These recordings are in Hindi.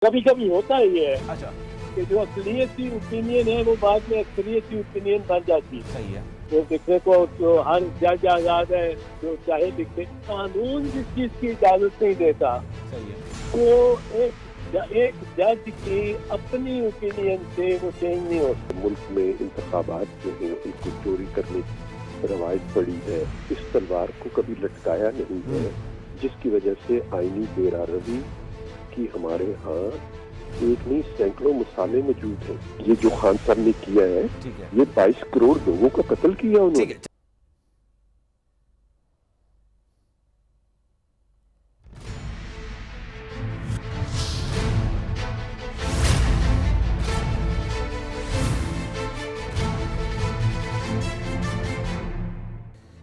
कभी कभी होता ही है अच्छा, कि जो अक्सरियती ओपिनियन है वो बाद में अक्सरियती ओपिनियन बन जाती है। सही है। तो लिखने को तो हर जज आजाद है, जो चाहे लिखे। कानून जिस चीज की इजाजत नहीं देता, सही है। तो एक जज की अपनी ओपिनियन से वो चेंज नहीं होता। मुल्क में इंतखाबात जो है उनको चोरी करने की रवायत पड़ी है। इस तलवार को कभी लटकाया नहीं है, जिसकी वजह से आईनी बेरारवी की हमारे यहाँ एक नहीं सैकड़ों मिसालें मौजूद हैं। ये जो खान साहब ने किया है, ठीक है, ये 22 करोड़ लोगों का कत्ल किया उन्होंने। ठीक है।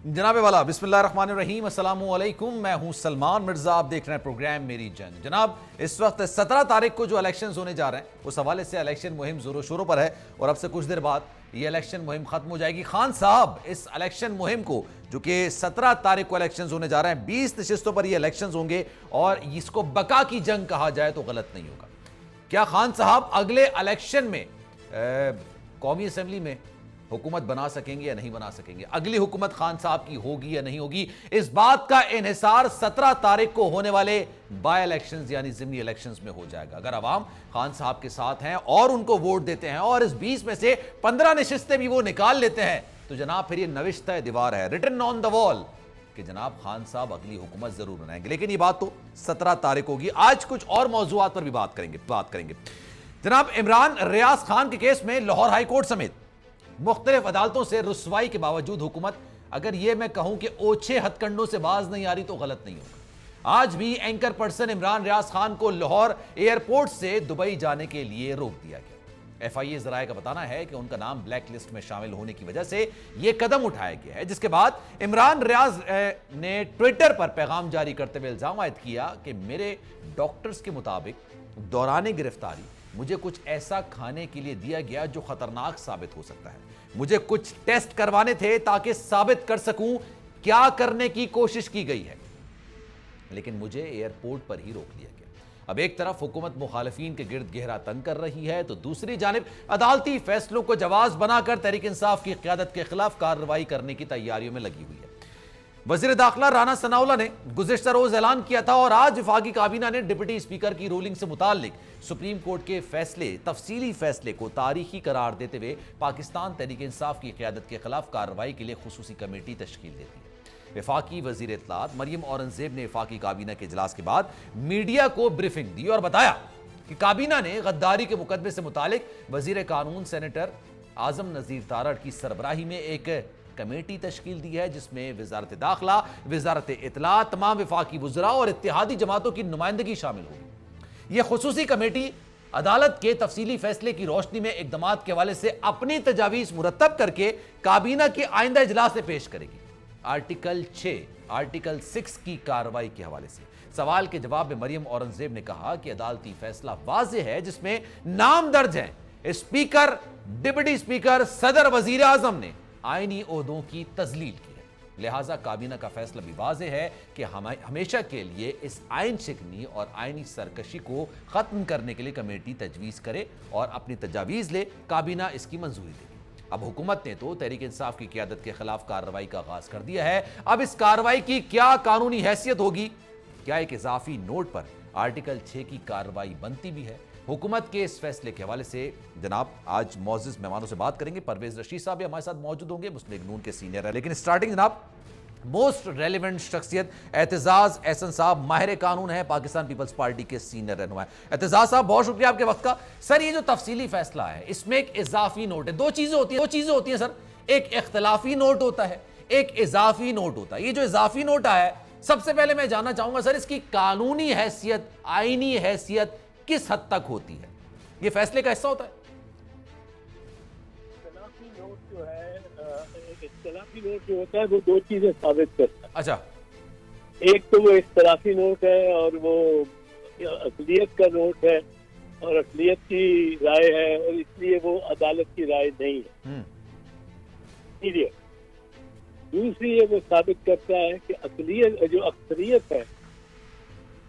जनाबे वाला बिस्मिल्लाहिर्रहमानिर्रहीम, अस्सलाम वालेकुम। मैं हूं सलमान मिर्जा, आप देख रहे हैं प्रोग्राम मेरी जंग। जनाब, इस वक्त 17 तारीख को जो इलेक्शंस होने जा रहे हैं उस हवाले से इलेक्शन मुहिम जोरों शोरों पर है और अब से कुछ देर बाद ये इलेक्शन मुहिम खत्म हो जाएगी। खान साहब इस इलेक्शन मुहिम को, जो कि 17 तारीख को इलेक्शंस होने जा रहे हैं, 20 नशिस्तों पर ये इलेक्शंस होंगे और इसको बका की जंग कहा जाए तो गलत नहीं होगा। क्या खान साहब अगले इलेक्शन में कौमी असेंबली में हुकूमत बना सकेंगे या नहीं बना सकेंगे? अगली हुकूमत खान साहब की होगी या नहीं होगी, इस बात का इन्हिसार 17 तारीख को होने वाले बाय इलेक्शंस यानी ज़िमनी इलेक्शंस में हो जाएगा। अगर अवाम खान साहब के साथ हैं और उनको वोट देते हैं और इस 20 में से 15 नशिस्तें भी वो निकाल लेते हैं, तो जनाब फिर ये नविश्ता दीवार है, रिटन ऑन द वॉल, कि जनाब खान साहब अगली हुकूमत जरूर बनाएंगे। लेकिन ये बात तो 17 तारीख होगी। आज कुछ और मौजूआत पर भी बात करेंगे। जनाब, इमरान रियाज खान के केस में लाहौर हाई कोर्ट समेत मुख्तलिफ अदालतों से रुसवाई के बावजूद हुकूमत, अगर यह मैं कहूं कि ओछे हथकंडों से बाज नहीं आ रही तो गलत नहीं होगा। आज भी एंकर पर्सन इमरान रियाज खान को लाहौर एयरपोर्ट से दुबई जाने के लिए रोक दिया गया। FIA जराये का बताना है कि उनका नाम ब्लैक लिस्ट में शामिल होने की वजह से यह कदम उठाया गया है, जिसके बाद इमरान रियाज ने ट्विटर पर पैगाम जारी करते हुए इल्जाम आयद किया कि मेरे डॉक्टर्स के मुताबिक दौरान गिरफ्तारी मुझे कुछ ऐसा खाने के लिए दिया गया जो खतरनाक साबित हो सकता है। मुझे कुछ टेस्ट करवाने थे ताकि साबित कर सकूं क्या करने की कोशिश की गई है, लेकिन मुझे एयरपोर्ट पर ही रोक लिया गया। अब एक तरफ हुकूमत मुखालिफिन के गिर्द गहरा तंग कर रही है, तो दूसरी जानिब अदालती फैसलों को जवाज बनाकर तहरीक इंसाफ की क़यादत के खिलाफ कार्रवाई करने की तैयारियों में लगी हुई है। वज़ीर दाखिला राना सनाउल्लाह ने गुज़िश्ता रोज ऐलान किया था और आज वफाकी काबीना ने डिप्टी स्पीकर की रूलिंग से मुताल्लिक सुप्रीम कोर्ट के फैसले, तफसीली फैसले को तारीखी करार देते हुए पाकिस्तान तहरीक इंसाफ की क़यादत के खिलाफ कार्रवाई के लिए खुसूसी कमेटी तश्कील दे दी है। वफाकी वज़ीर इत्तलात मरियम औरंगज़ेब ने वफाकी काबीना के इजलास के बाद मीडिया को ब्रीफिंग दी और बताया कि काबीना ने गद्दारी के मुकदमे से मुतालिक वज़ीर कानून सेनेटर आज़म नज़ीर तारड़ की सरबराही में एक कमेटी तश्कील दी है, जिसमें वजारत दाखिला, वजारत इत्तला, तमाम वफाकी वज़रा और इत्तेहादी जमातों की नुमाइंदगी शामिल होगी। यह खुसूसी कमेटी अदालत के तफसीली फैसले की रोशनी में इक़दामात के हवाले से अपनी तजावीज़ मुरतब करके काबीना के आइंदा इजलास में पेश करेगी। आर्टिकल 6, आर्टिकल 6 की कार्रवाई के हवाले से सवाल के जवाब में मरियम औरंगज़ेब ने कहा कि अदालती फैसला वाज़ेह है, जिसमें नाम दर्ज है स्पीकर, डिप्टी स्पीकर, सदर, वज़ीर आज़म ने आईनी ओहदों की तजलील की है। लिहाजा काबीना का फैसला भी वाज़ेह है कि हमेशा के लिए इस आइन शिकनी और आइनी सरकशी को खत्म करने के लिए कमेटी तजवीज़ करे और अपनी तजावीज़ ले, काबीना इसकी मंजूरी देगी। अब हुकूमत ने तो तहरीक इंसाफ की क़यादत के खिलाफ कार्रवाई का आगाज कर दिया है। अब इस कार्रवाई की क्या कानूनी हैसियत होगी? क्या एक इजाफी नोट पर आर्टिकल 6 की कार्रवाई बनती भी है? हुकूमत के इस फैसले के हवाले से जनाब आज मौजूद मेहमानों से बात करेंगे। परवेज रशीद साहब भी हमारे साथ मौजूद होंगे, मुस्लिम लीग नून के सीनियर है। लेकिन स्टार्टिंग जनाब, मोस्ट रेलिवेंट शख्सियत एतजाज एहसन साहब, माहिर कानून है, पाकिस्तान पीपल्स पार्टी के सीनियर रहनुमा है। एतजाज साहब, बहुत शुक्रिया आपके वक्त का। सर, ये जो तफसीली फैसला है इसमें एक इजाफी नोट है, दो चीजें होती हैं सर, एक इख्तलाफी नोट होता है, एक इजाफी नोट होता है। ये जो इजाफी नोट आया है, सबसे पहले मैं जानना चाहूंगा सर, इसकी कानूनी हैसियत, आईनी हैसियत किस हद तक होती है? ये फैसले का हिस्सा होता है? इख्तलाफी नोट जो है, इख्तलाफी नोट जो होता है वो दो चीजें साबित करता है। अच्छा, एक तो वो इख्तलाफी नोट है और वो अक़लियत का नोट है और अक़लियत की राय है और इसलिए वो अदालत की राय नहीं है। इसलिए दूसरी ये वो साबित करता है कि अक़लियत जो अक्सरियत है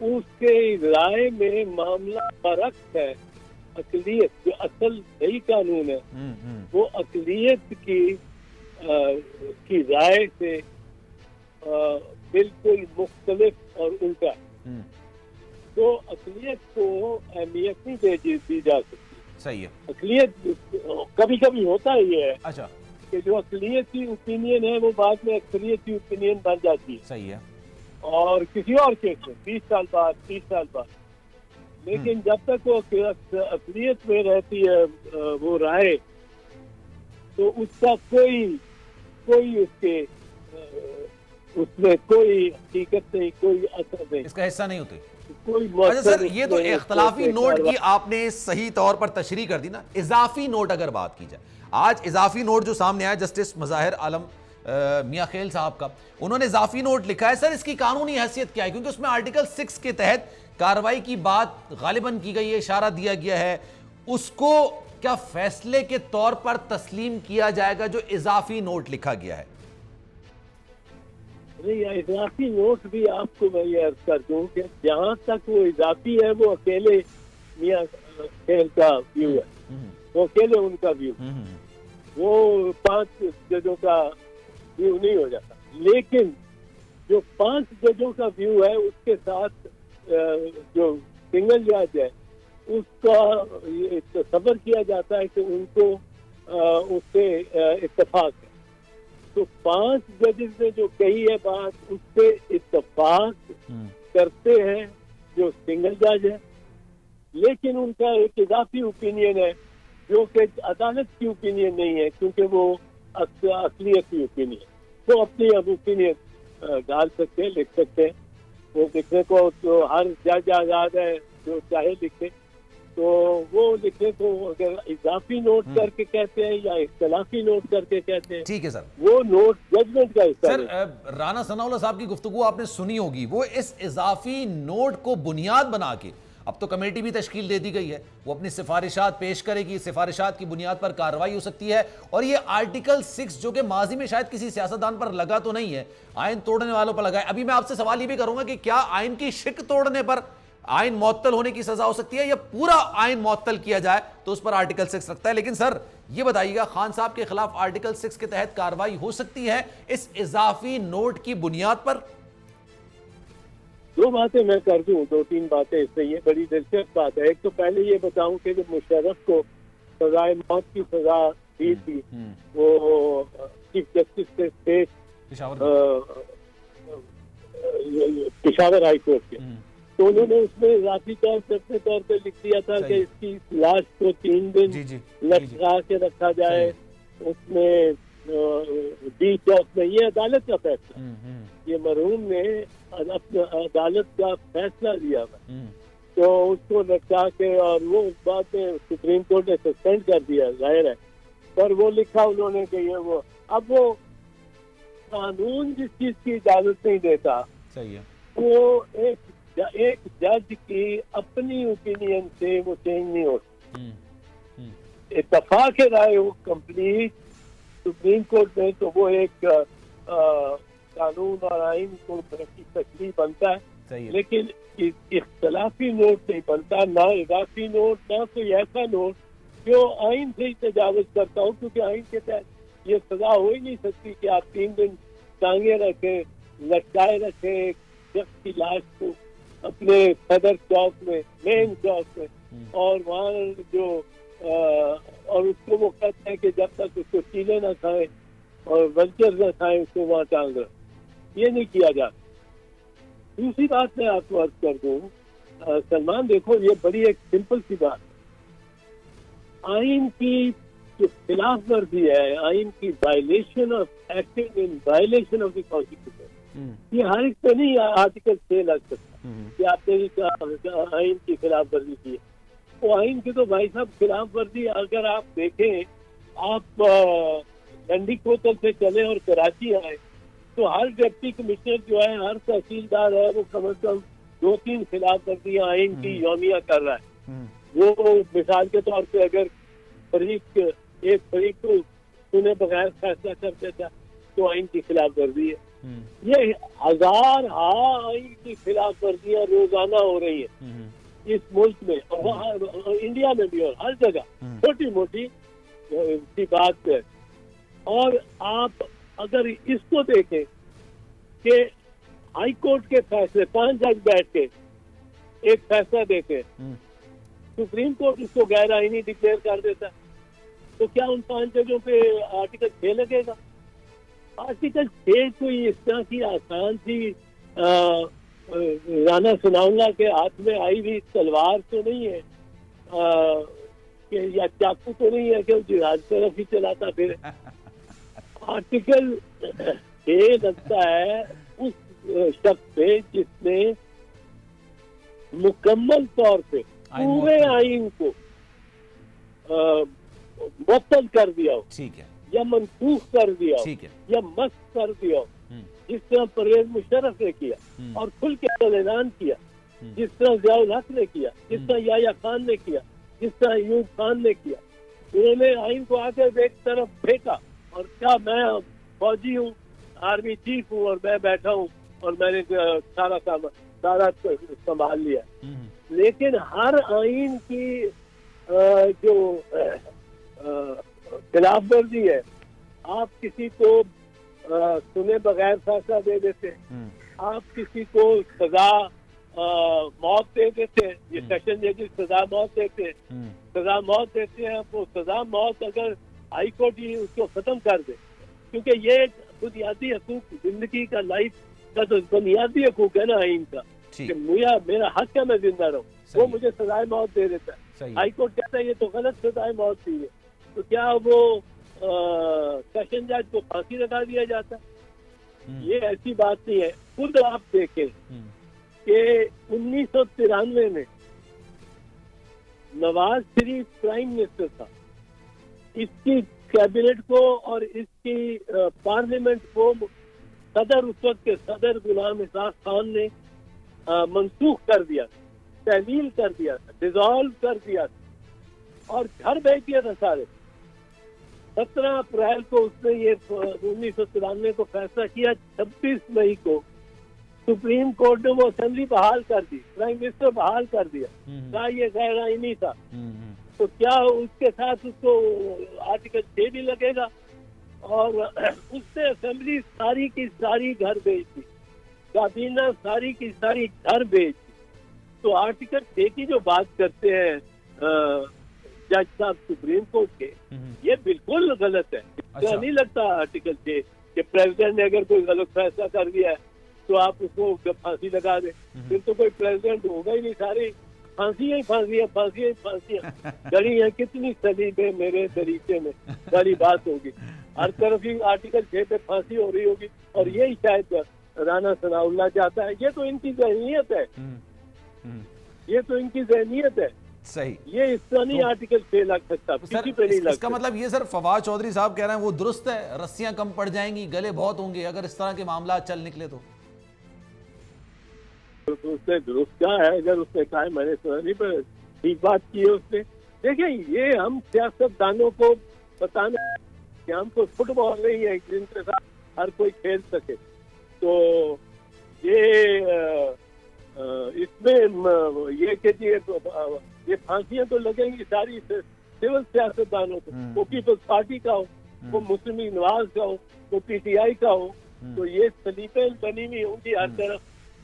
उसके राय में मामला बरक्स है। अकलियत जो असल सही कानून है वो अकलियत की राय से बिल्कुल मुख्तलिफ और उल्टा। तो अकलियत को अहमियत नहीं दी जा सकती। सही है। अकलियत कभी कभी होता ही है। अच्छा। कि जो अकलियत की ओपिनियन है वो बाद में अक्सरियत की ओपिनियन बन जाती है। सही है। और किसी और केस में 20 साल बाद 30 साल बाद, लेकिन जब तक वो अकलियत में रहती है वो राय, तो उसका कोई उसमें कोई हकीकत नहीं, कोई असर नहीं, इसका हिस्सा नहीं होते। कोई अच्छा सर, ये तो इख्तलाफी नोट की आपने सही तौर पर तशरीह कर दी ना। इजाफी नोट अगर बात की जाए, आज इजाफी नोट जो सामने आया जस्टिस मज़ाहिर आलम मियां खेल साहब का, उन्होंने इजाफी नोट लिखा है। सर इसकी कानूनी हैसियत क्या है? क्योंकि उसमें आर्टिकल 6 के तहत कार्रवाई की बात गालिबन की गई है, इशारा दिया गया है। उसको क्या फैसले के तौर पर तस्लीम किया जाएगा जो इजाफी नोट लिखा गया है? नहीं, इजाफी नोट भी आपको मैं ये अर्ज कर दूं कि जहाँ तक वो इजाफी है वो अकेले मियां खेल का व्यू है, वो अकेले उनका व्यू, वो 5 जजों का व्यू नहीं हो जाता। लेकिन जो 5 जजों का व्यू है उसके साथ जो सिंगल जज है उसका सबर किया जाता है कि उनको उससे इत्तेफाक है। तो 5 जजेस ने जो कही है बात, उससे इत्तेफाक करते हैं जो सिंगल जज है। लेकिन उनका एक इजाफी ओपिनियन है जो कि अदालत की ओपिनियन नहीं है, क्योंकि वो अकलियत की ओपिनियन, वो अपनी अब ओपिनियन डाल सकते हैं, लिख सकते हैं। वो लिखने को तो हर जज आजाद है, जो चाहे लिखे। तो वो लिखने को अगर इजाफी नोट करके कहते हैं या इख्तलाफी नोट करके कहते हैं, ठीक है सर, वो नोट जजमेंट का हिस्सा है। सर राना सनाउल्लाह साहब की गुफ्तगू आपने सुनी होगी। वो इस इजाफी नोट को बुनियाद बना के, अब तो कमेटी भी तश्कील दे दी गई है, वो अपनी सिफारिशात पेश करेगी, सिफारिशात की बुनियाद पर कार्रवाई हो सकती है। और ये आर्टिकल 6 जो कि माजी में शायद किसी सियासतदान पर लगा तो नहीं है, आइन तोड़ने वालों पर लगा है। अभी मैं आपसे सवाल ये भी करूंगा कि क्या आइन की शिक तोड़ने पर आइन मुअत्तल होने की सजा हो सकती है, या पूरा आइन मुअत्तल किया जाए तो उस पर आर्टिकल 6 लगता है? लेकिन सर ये बताइएगा, खान साहब के खिलाफ आर्टिकल 6 के तहत कार्रवाई हो सकती है इस इजाफी नोट की बुनियाद पर? 2 बातें मैं कर दूं, 2-3 बातें इससे, ये बड़ी दिलचस्प बात है। एक तो पहले ये बताऊं कि जब मुशर्रफ को सजाए मौत की सजा दी थी, वो चीफ जस्टिस से स्टेट पेशावर हाई कोर्ट के, तो उन्होंने उसमें इजाफी तौर पे अपने तौर पे लिख दिया था कि इसकी लाश को 3 दिन लटका के रखा जाए, उसमें डी चौक में। ये अदालत का फैसला, ये मरहूम ने अदालत का फैसला लिया था, तो उसको लटका के, और वो बाद में सुप्रीम कोर्ट ने सस्पेंड कर दिया, जाहिर है। पर वो लिखा उन्होंने कि ये वो, अब वो कानून जिस चीज की इजाजत नहीं देता, सही है, वो एक जज की अपनी ओपिनियन से वो चेंज नहीं हो सकती। इत्तफाक राय हो कंप्लीट सुप्रीम कोर्ट में, तो वो एक कानून और आइन को तरक्की तकलीफ बनता है। लेकिन इख्तलाफी नोट नहीं बनता, ना इजाफी नोट, ना कोई ऐसा नोट जो आइन से ही तजावज करता हो, क्योंकि आइन के तहत ये सजा हो ही नहीं सकती कि आप 3 दिन टांगे रखे, लटकाए रखे शख्स की लाश को अपने सदर चौक में, मेन चौक में, और वहाँ जो और उसको वो कहते हैं कि जब तक उसको चीले ना खाएं और वल्चर ना खाएं उसको वहाँ टांग रहे, ये नहीं किया जाता। दूसरी बात मैं आपको अर्ज कर दूं, सलमान देखो, ये बड़ी एक सिंपल सी बात है। आइन की जो खिलाफ वर्जी है, आइन की violation of acting in violation of the constitution, ये हर एक पे नहीं आर्टिकल 6 लग सकता कि आपने आइन की खिलाफ वर्जी की है। वो आइन की तो भाई साहब खिलाफ वर्जी, अगर आप देखें, आप डंडी कोतल से चले और कराची आए, तो हर डिप्टी कमिश्नर जो है, हर तहसीलदार है, वो कम से कम 2-3 खिलाफ वर्जियां आइन की यौमिया कर रहा है। वो मिसाल के तौर पे अगर एक फरीक को सुने बगैर फैसला कर देता तो आइन की खिलाफ वर्जी है। ये हजार आइन की खिलाफ वर्जियां रोजाना हो रही है इस मुल्क में, और वहाँ इंडिया में भी और हर जगह छोटी मोटी सी बात है। और आप अगर इसको देखें कि हाई कोर्ट के फैसले 5 जज बैठ के एक फैसला देते, सुप्रीम कोर्ट उसको गैर आईनी डिक्लेयर कर देता, तो क्या उन 5 जजों पे आर्टिकल 6 लगेगा? आर्टिकल 6 कोई इस तरह की आसान सी राना सनाउल्लाह के हाथ में आई हुई तलवार तो नहीं है, कि या चाकू तो नहीं है कि वो जिहाद तरफ ही चलाता फिर। आर्टिकल 6 लगता है उस शख्स पे जिसने मुकम्मल तौर पे पूरे आइन को मुअत्तल कर दिया हो, ठीक है, या मनसूख कर दिया हो, ठीक है, या मस्क कर दिया हो, जिस तरह परवेज मुशर्रफ ने किया और खुल के ऐलान किया, जिस तरह जियाउल हक ने किया, जिस तरह याया खान ने किया, जिस तरह अयूब खान ने किया। उन्होंने आइन को आके एक तरफ फेंका और क्या मैं फौजी हूँ, आर्मी चीफ हूँ और मैं बैठा हूँ और मैंने सारा संभाल लिया। लेकिन हर आइन की जो खिलाफ वर्जी है, आप किसी को सुने बगैर फैसला दे देते हैं, आप किसी को सजा मौत दे देते हैं, ये सेशन जजेस सजा मौत देते हैं, सजा मौत देते हैं। वो सजा मौत अगर हाई कोर्ट ही उसको खत्म कर दे, क्योंकि ये बुनियादी हकूक, जिंदगी का, लाइफ का तो बुनियादी हकूक है ना आइन का, कि मेरा हक है मैं जिंदा रहूं, वो मुझे सजाए मौत दे देता है। हाई कोर्ट कहता है ये तो गलत सजाए मौत दी है, तो क्या वो सेशन जज को फांसी लगा दिया जाता है? ये ऐसी बात नहीं है। खुद आप देखें कि 1993 में नवाज शरीफ प्राइम मिनिस्टर था, इसकी कैबिनेट को और इसकी पार्लियामेंट को सदर, उस वक्त के सदर गुलाम इसाक खान ने मंसूख कर दिया, तहलील कर दिया था, डिसॉल्व कर दिया था और घर भेज दिया था सारे। 17 अप्रैल को उसने ये 1993 को फैसला किया। 26 मई को सुप्रीम कोर्ट ने वो असेंबली बहाल कर दी, प्राइम मिनिस्टर बहाल कर दिया, कहा ये गैर आईनी था। तो क्या उसके साथ उसको आर्टिकल 6 भी लगेगा? और उसने असेंबली सारी की सारी घर भेज दी, काबीना सारी की सारी घर भेज दी। तो आर्टिकल 6 की जो बात करते हैं जज साहब सुप्रीम कोर्ट के, ये बिल्कुल गलत है। अच्छा नहीं लगता आर्टिकल 6 कि प्रेसिडेंट ने अगर कोई गलत फैसला कर दिया है तो आप उसको फांसी लगा दें? फिर तो कोई प्रेसिडेंट होगा ही नहीं, सारी फांसी ही फांसी है, फांसी ही फांसी है। गली है कितनी सलीब है मेरे दरीचे में, सारी बात होगी, हर तरफ ही आर्टिकल 6 पे फांसी हो रही होगी। और यही शायद राना सनाउल्लाह चाहता है। ये तो इनकी ज़हनियत है, ये तो इनकी ज़हनियत है। सही, ये इस तरह नहीं आर्टिकल 6 लग सकता, किसी पे नहीं लग सकता। इसका मतलब ये सर फवाद चौधरी साहब कह रहे हैं वो दुरुस्त है, रस्सियां कम पड़ जाएंगी, गले बहुत होंगे अगर इस तरह के मामला चल निकले तो उसने दुरुस्त क्या है? अगर उसने कहा है, मैंने सुना नहीं पर ठीक बात की है उसने। देखिए ये हम सियासतदानों को बताना कि हमको फुटबॉल नहीं है जिनके साथ हर कोई खेल सके, तो ये इसमें ये कि ये फांसियां तो लगेंगी सारी सिविल सियासतदानों को, वो पीपल्स पार्टी का हो, वो मुस्लिम लीग नवाज का हो, वो पीटीआई का हो, तो ये सलीफे बनी हुई होंगी हर तरफ।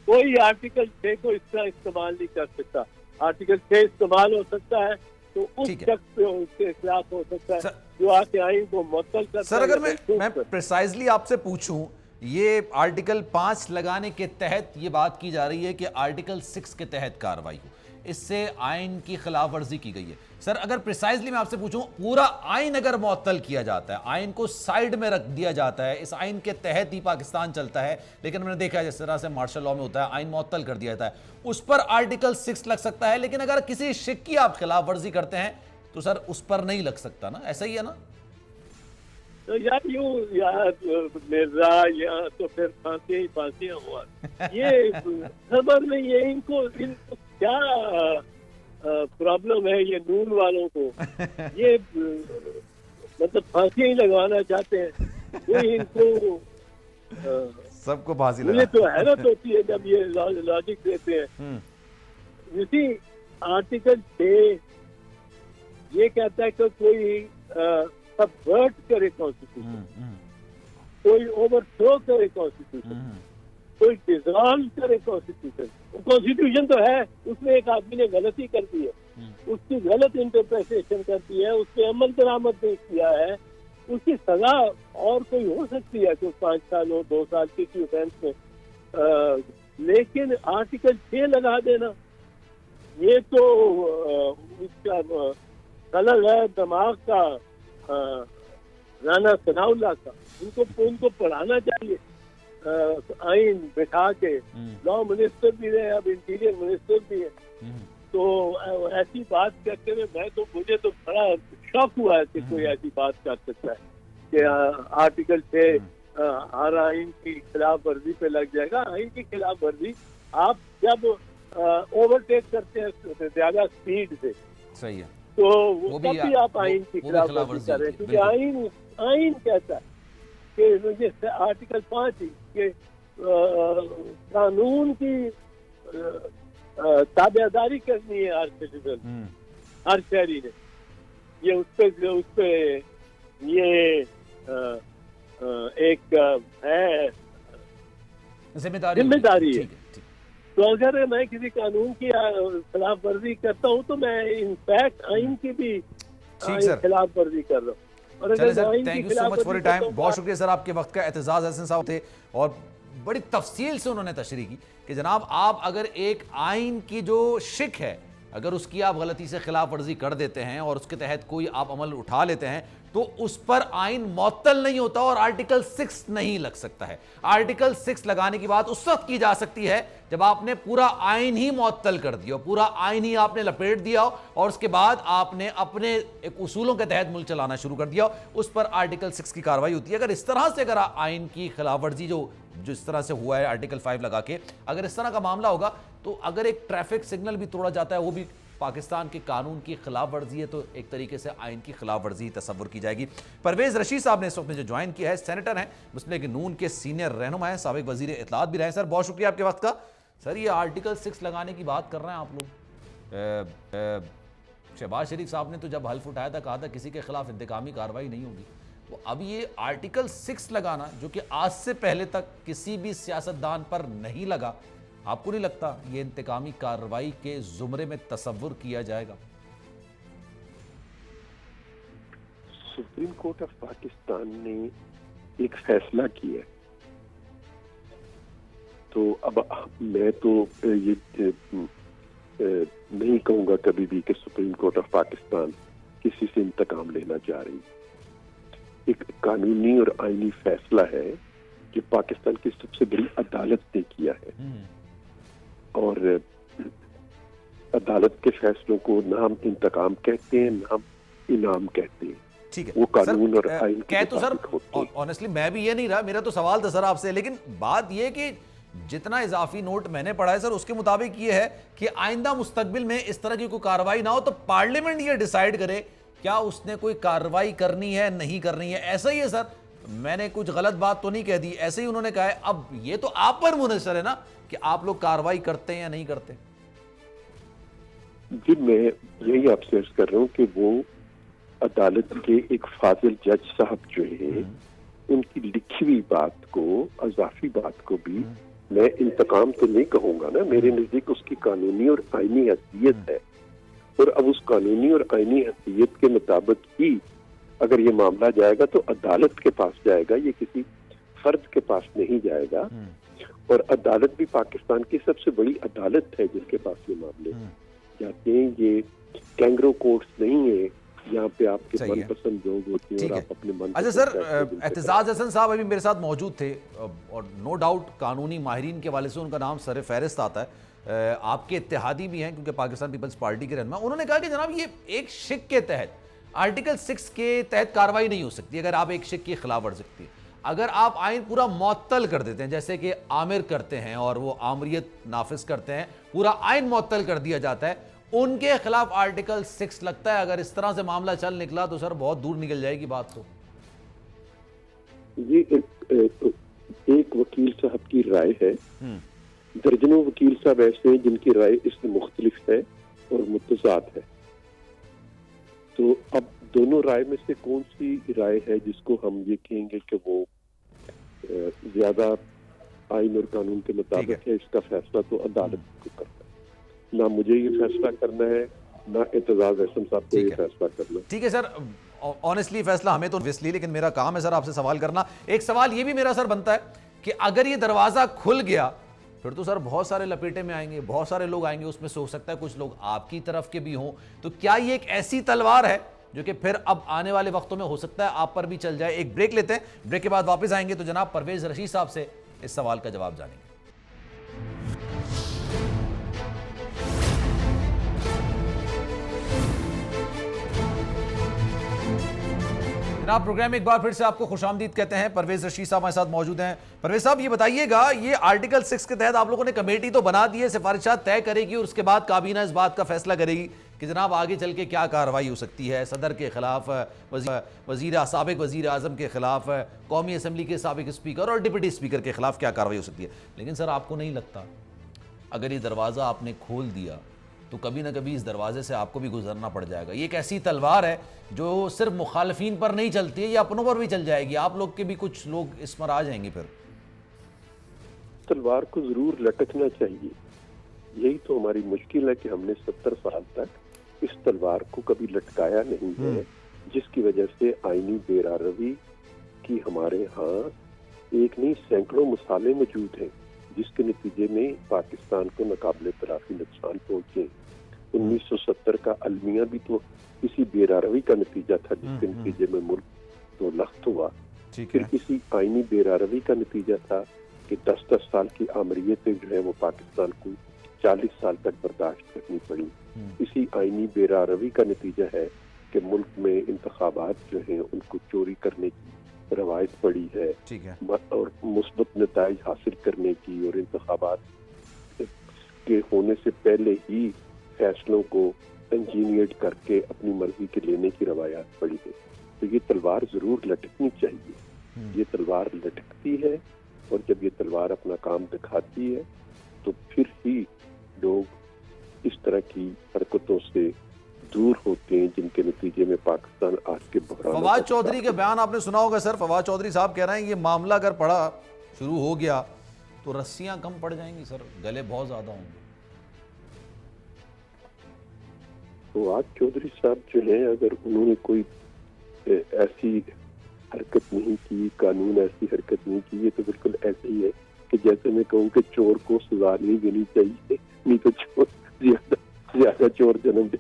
कोई आर्टिकल 6 को इस तरह इस्तेमाल नहीं कर सकता। आर्टिकल 6 इस्तेमाल हो सकता है तो उस शख्स पे उसके खिलाफ हो सकता है जो आके आइन को मुअत्तल करता है। सर अगर मैं प्रिसाइजली आपसे पूछूं, ये आर्टिकल 5 लगाने के तहत ये बात की जा रही है कि आर्टिकल 6 के तहत कार्रवाई हो, इससे आइन की खिलाफ वर्जी की गई है। सर अगर प्रिसाइजली मैं आपसे पूछूं, पूरा आइन अगर मुअत्तल किया जाता है, आइन को साइड में रख दिया जाता है, इस आइन के तहत ही पाकिस्तान चलता है, लेकिन हमने देखा है जिस तरह से मार्शल लॉ में होता है, आइन मुअत्तल कर दिया जाता है, उस पर आर्टिकल 6 लग सकता है, लेकिन अगर किसी शिक की आप खिलाफ वर्जी करते हैं तो सर उस पर नहीं लग सकता ना? ऐसा ही है ना? तो यार यूं यार मिर्जा यहाँ तो फिर फांसी हुआ, ये खबर नहीं है इनको क्या प्रॉब्लम है ये नून वालों को। ये मतलब फांसी ही लगवाना चाहते हैं, कोई इनको सबको फांसी मुझे लगा। तो हैरत होती है जब ये लॉजिक देते हैं। इसी आर्टिकल 6 ये कहता है कि कोई सबवर्ट करे कॉन्स्टिट्यूशन, कोई ओवरथ्रो करे कॉन्स्टिट्यूशन, कोई डिसॉल्व करे कॉन्स्टिट्यूशन। कॉन्स्टिट्यूशन तो है, उसमें एक आदमी ने गलती कर दी है, उसकी गलत इंटरप्रिटेशन कर दी है, उसके अमल दरामद नहीं किया है, उसकी सजा और कोई हो सकती है, कोई 5 साल हो, 2 साल किसी ऑफेंस में। लेकिन आर्टिकल 6 लगा देना, ये तो उसका कलर है दिमाग का, राना सनाउल्लाह का। उनको पढ़ाना चाहिए आइन बिठा के। लॉ मिनिस्टर भी रहे, अब इंटीरियर मिनिस्टर भी है, तो ऐसी बात करते हुए मुझे तो बड़ा शौक हुआ है कि कोई ऐसी बात कर सकता है कि आर्टिकल 6 हर आइन की खिलाफ वर्जी पे लग जाएगा। आइन की खिलाफ वर्जी आप जब ओवरटेक करते हैं ज्यादा स्पीड से, सही है, तो तभी आप आइन की खिलाफ वर्जी कर रहे हैं, क्योंकि आइन कहता है कि जैसे आर्टिकल 5 के कानून की ताबेदारी करनी है हर सिटीजन, हर शहरी ने। ये उस पे ये एक है जिम्मेदारी है। तो अगर मैं किसी कानून की खिलाफ वर्जी करता हूँ तो मैं इनफैक्ट आइन की भी खिलाफ वर्जी कर रहा हूँ। और चलिए sir, thank you so much for your time. बहुत शुक्रिया सर आपके वक्त का। एतजाज हसन साहब थे और बड़ी तफसील से उन्होंने तशरीह की कि जनाब आप अगर एक आइन की जो शिक है, अगर उसकी आप गलती से खिलाफ वर्जी कर देते हैं और उसके तहत कोई आप अमल उठा लेते हैं तो उस पर आइन मुअत्तल नहीं होता और आर्टिकल 6 नहीं लग सकता है। आर्टिकल 6 लगाने की बात उस वक्त की जा सकती है जब आपने पूरा आइन ही मुअत्तल कर दिया, पूरा आइन ही आपने लपेट दिया और उसके बाद आपने अपने एक उसूलों के तहत मुल्क चलाना शुरू कर दिया, उस पर आर्टिकल 6 की कार्रवाई होती है। अगर इस तरह से अगर आइन की खिलाफ वर्जी जो इस तरह से हुआ है आर्टिकल 5 लगा के, अगर इस तरह का मामला होगा तो अगर एक ट्रैफिक सिग्नल भी तोड़ा जाता है वो भी पाकिस्तान के कानून की खिलाफ वर्जी है, तो एक तरीके से आइन की खिलाफ वर्जी तस्वुर की जाएगी। परवेज रशीद साहब ने इस वक्त में जो ज्वाइन किया है, सेनेटर हैं, मुस्लिम लीग नून के सीनियर रहनुमा हैं, साबिक वजीर इत्तलात भी रहे। सर बहुत शुक्रिया आपके वक्त का। सर ये आर्टिकल 6 लगाने की बात कर रहे हैं आप लोग। शहबाज शरीफ साहब ने तो जब हल्फ उठाया था कहा था किसी के खिलाफ इंतकामी कार्रवाई नहीं होगी, तो अब ये आर्टिकल 6 लगाना जो कि आज से पहले तक किसी भी सियासतदान पर नहीं लगा, आपको नहीं लगता ये इंतकामी कार्रवाई के जुमरे में तस्वुर किया जाएगा? सुप्रीम कोर्ट ऑफ पाकिस्तान ने एक फैसला किया, तो अब मैं तो ये नहीं कहूंगा कभी भी कि सुप्रीम कोर्ट ऑफ पाकिस्तान किसी से इंतकाम लेना चाह रही। एक कानूनी और आईनी फैसला है कि पाकिस्तान की सबसे बड़ी अदालत ने किया है और अदालत के फैसलों को ना हम इंतकाम कहते हैं ना हम इनाम कहते हैं। ठीक है, वो कानून और आइन कह तो सर ऑनेस्टली मैं भी ये नहीं रहा, मेरा तो सवाल था सर आपसे, लेकिन बात ये कि जितना इजाफी नोट मैंने पढ़ा है सर उसके मुताबिक ये है कि आइंदा मुस्तकबिल में इस तरह की कोई कार्रवाई ना हो तो पार्लियामेंट ये डिसाइड करे क्या उसने कोई कार्रवाई करनी है नहीं करनी है। ऐसा ही है सर, मैंने कुछ गलत बात तो नहीं कह दी, ऐसे ही उन्होंने कहा है। अब ये तो आप पर मुनहसर है ना कि आप लोग कार्रवाई करते हैं या नहीं करते। जी मैं यही आपसे अर्ज कर रहा हूँ कि वो अदालत के एक फाजिल जज साहब जो है उनकी लिखी हुई बात को, अजाफी बात को भी मैं इंतकाम तो नहीं कहूंगा ना, मेरे नजदीक उसकी कानूनी और आईनी हैसियत है और अब उस कानूनी और आईनी हैसियत के मुताबिक ही अगर ये मामला जाएगा तो अदालत के पास जाएगा, ये किसी फर्द के पास नहीं जाएगा। और अदालत भी पाकिस्तान की सबसे बड़ी अदालत है जिसके पास ये मामले जाते हैं। ये कैंगरो कोर्ट्स नहीं है यहाँ पे आपके मनपसंद लोग होते हैं और आप अपने मन। अच्छा सर, एतजाज हसन साहब अभी मेरे साथ मौजूद थे और नो डाउट कानूनी माहिरीन के वाले से उनका नाम सर फहरिस्त आता है, आपके इत्तेहादी भी हैं क्योंकि पाकिस्तान पीपल्स पार्टी के रहनुमा। उन्होंने कहा कि जनाब ये एक शिक के तहत आर्टिकल 6 के तहत कार्रवाई नहीं हो सकती अगर आप एक शिक की खिलाफ वर्जी सकती है। अगर आप आइन पूरा मुअत्तल कर देते हैं जैसे कि आमिर करते हैं और वो आमरियत नाफिज करते हैं, पूरा आइन मुअत्तल कर दिया जाता है, उनके खिलाफ आर्टिकल 6 लगता है। अगर इस तरह से मामला चल निकला तो सर बहुत दूर निकल जाएगी बात। तो ये एक वकील साहब की राय है, दर्जनों वकील साहब ऐसे हैं जिनकी राय इससे मुख्तलिफ है और मुतजाद है। तो अब दोनों राय में से कौन सी राय है जिसको हम ये कहेंगे कि वो ज्यादा आइन और कानून के मुताबिक है, इसका फैसला तो अदालत को करना है। ना मुझे ये फैसला करना है, ना एतजाज एहसन साहब को ये फैसला करना। ठीक है सर, ऑनेस्टली फैसला हमें तो ऑब्वियसली, लेकिन मेरा काम है सर आपसे सवाल करना। एक सवाल ये भी मेरा सर बनता है कि अगर ये दरवाजा खुल गया फिर तो सर बहुत सारे लपेटे में आएंगे, बहुत सारे लोग आएंगे, उसमें से हो सकता है कुछ लोग आपकी तरफ के भी हों। तो क्या ये एक ऐसी तलवार है जो कि फिर अब आने वाले वक्तों में हो सकता है आप पर भी चल जाए? एक ब्रेक लेते हैं, ब्रेक के बाद वापस आएंगे तो जनाब परवेज रशीद साहब से इस सवाल का जवाब जानेंगे। जनाब प्रोग्राम में एक बार फिर से आपको खुशामदीद कहते हैं। परवेज रशीद साहब हमारे साथ मौजूद हैं। परवेज साहब ये बताइएगा, ये आर्टिकल 6 के तहत आप लोगों ने कमेटी तो बना दी है, सिफारिशात तय करेगी और उसके बाद काबीना इस बात का फैसला करेगी कि जनाब आगे चल के क्या कार्रवाई हो सकती है, सदर के खिलाफ, साबिक वजीर आजम के खिलाफ, कौमी असम्बली के साबिक स्पीकर और डिप्टी स्पीकर के खिलाफ क्या कार्रवाई हो सकती है। लेकिन सर आपको नहीं लगता अगर ये दरवाज़ा आपने खोल दिया तो कभी ना कभी इस दरवाजे से आपको भी गुजरना पड़ जाएगा? ये एक ऐसी तलवार है जो सिर्फ मुखालफीन पर नहीं चलती है, ये अपनों पर भी चल जाएगी, आप लोग के भी कुछ लोग इस पर आ जाएंगे। फिर तलवार को जरूर लटकना चाहिए। यही तो हमारी मुश्किल है कि हमने 70 साल तक इस तलवार को कभी लटकाया नहीं है, जिसकी वजह से आईनी बेरारवी की हमारे यहाँ एक नहीं सैकड़ों मसाले मौजूद हैं, जिसके नतीजे में पाकिस्तान को नाकाबिले तलाफी नुकसान पहुंचे। 1970 का अलमिया भी तो इसी बेरारवी का नतीजा था, जिसके नतीजे में मुल्क तो लख्त हुआ। फिर इसी आईनी बेरारवी का नतीजा था कि 10-10 साल की आमरीतें जो है वो पाकिस्तान को 40 साल तक बर्दाश्त करनी पड़ी। इसी आईनी बेरारवी का नतीजा है कि मुल्क में इंतखाबात जो हैं उनको चोरी करने की रवायत पड़ी है, और मुस्बत नताइज हासिल करने की और इंतखाबात के होने से पहले ही फैसलों को इंजीनियर करके अपनी मर्जी के लेने की रवायत पड़ी है। तो ये तलवार जरूर लटकनी चाहिए। ये तलवार लटकती है और जब ये तलवार अपना काम दिखाती है तो फिर ही लोग इस तरह की हरकतों से दूर होते हैं, जिनके नतीजे में पाकिस्तान आज के बहरान। फवाद चौधरी के बयान आपने सुना होगा सर। फवाद चौधरी साहब कह रहे हैं ये मामला अगर पड़ा शुरू हो गया तो रस्सियां कम पड़ जाएंगी सर, गले बहुत ज्यादा होंगे। फवाद चौधरी साहब जो है, अगर उन्होंने कोई ऐसी हरकत नहीं की, कानून ऐसी हरकत नहीं की, ये तो बिल्कुल ऐसे ही है कि जैसे मैं कहूँ कि चोर को सजा नहीं देनी चाहिए, नहीं तो चोर ज्यादा चोर जन्म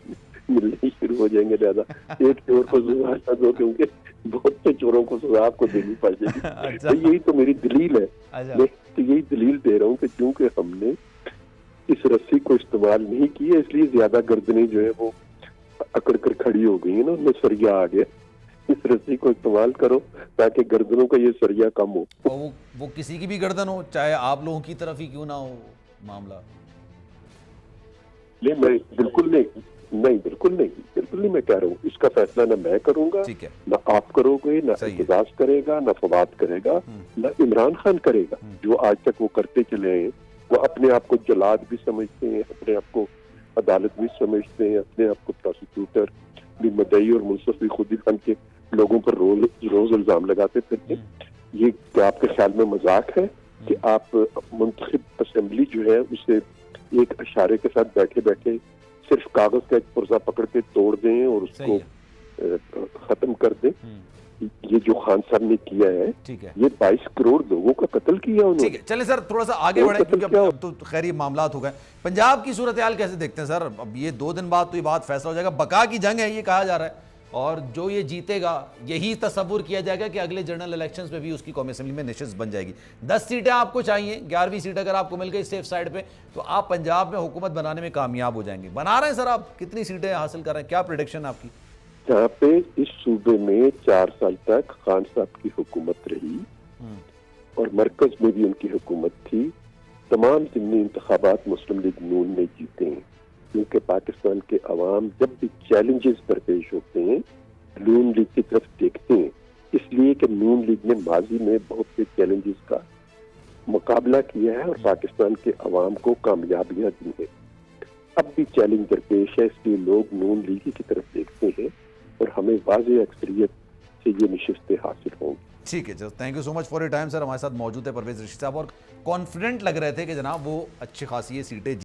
मिलने शुरू हो जाएंगे। ज्यादा एक चोर को सजा न दो, क्योंकि बहुत से चोरों को सजा आपको देनी पड़ जाएगी। तो यही तो मेरी दलील है। मैं तो यही दलील दे रहा हूँ कि क्योंकि हमने इस रस्सी को इस्तेमाल नहीं की है, इसलिए ज्यादा गर्दनें जो है वो अकड़ कर खड़ी हो गई है ना, उनमें सरिया आ गया। इस रस्सी को इस्तेमाल करो ताकि गर्दनों का ये सरिया कम हो। वो किसी की भी गर्दन हो, चाहे आप लोगों की तरफ ही क्यों ना हो मामला। नहीं, मैं बिल्कुल नहीं मैं कह रहा हूँ इसका फैसला ना मैं करूंगा, ना आप करोगे, ना एतजाज करेगा, ना फवाद करेगा, ना इमरान खान करेगा, जो आज तक वो करते चले हैं। वो अपने आप को जलाद भी समझते हैं, अपने आप को अदालत भी समझते हैं, अपने आप को प्रोसिक्यूटर भी, मदई और मुंसफ भी खुद ही बन के लोगों पर रोज इल्जाम लगाते फिरते। ये क्या आपके ख्याल में मजाक है कि आप मुंतखब असेंबली जो है उसे एक इशारे के साथ बैठे बैठे सिर्फ कागज का एक पुर्जा पकड़ के तोड़ दें और उसको खत्म कर दें? ये जो खान साहब ने किया है, ये 22 करोड़ लोगों का कत्ल किया उन्होंने। ठीक है, चले सर थोड़ा सा आगे बढ़े क्योंकि अब तो खैर मामला हो गए। पंजाब की सूरत हाल कैसे देखते हैं सर? अब ये 2 दिन बाद तो ये बात फैसला हो जाएगा, बका की जंग है ये कहा जा रहा है, और जो ये जीतेगा यही तस्वुर किया जाएगा कि अगले जनरल इलेक्शंस में भी उसकी कौमी असेंबली में निशिस्त बन जाएगी। 10 सीटें आपको चाहिए, 11वीं सीट अगर आपको मिल गई सेफ साइड पे तो आप पंजाब में हुकूमत बनाने में कामयाब हो जाएंगे। बना रहे हैं सर आप? कितनी सीटें हासिल कर रहे हैं, क्या प्रेडिक्शन आपकी? जहाँ पे इस सूबे में 4 साल तक खान साहब की हुकूमत रही और मरकज में भी उनकी हुकूमत थी, तमाम जितने इंतखाबात मुस्लिम लीग नून ने जीते हैं, क्योंकि पाकिस्तान के अवाम जब भी चैलेंजेस दरपेश होते हैं नून लीग की तरफ देखते हैं, इसलिए कि नून लीग ने माजी में बहुत से चैलेंजेस का मुकाबला किया है और पाकिस्तान के अवाम को कामयाबियां दी हैं। अब भी चैलेंज दरपेश है, इसलिए लोग नून लीगी की तरफ देखते हैं और हमें वाज़ेह अक्सरियत से ये नशिस्तें हासिल होंगी। ठीक है, thank you so much for your time sir. हमारे साथ मौजूद है परवेज ऋषि साहब और कॉन्फिडेंट लग रहे थे कि जनाब वो अच्छी खासी ये सीटें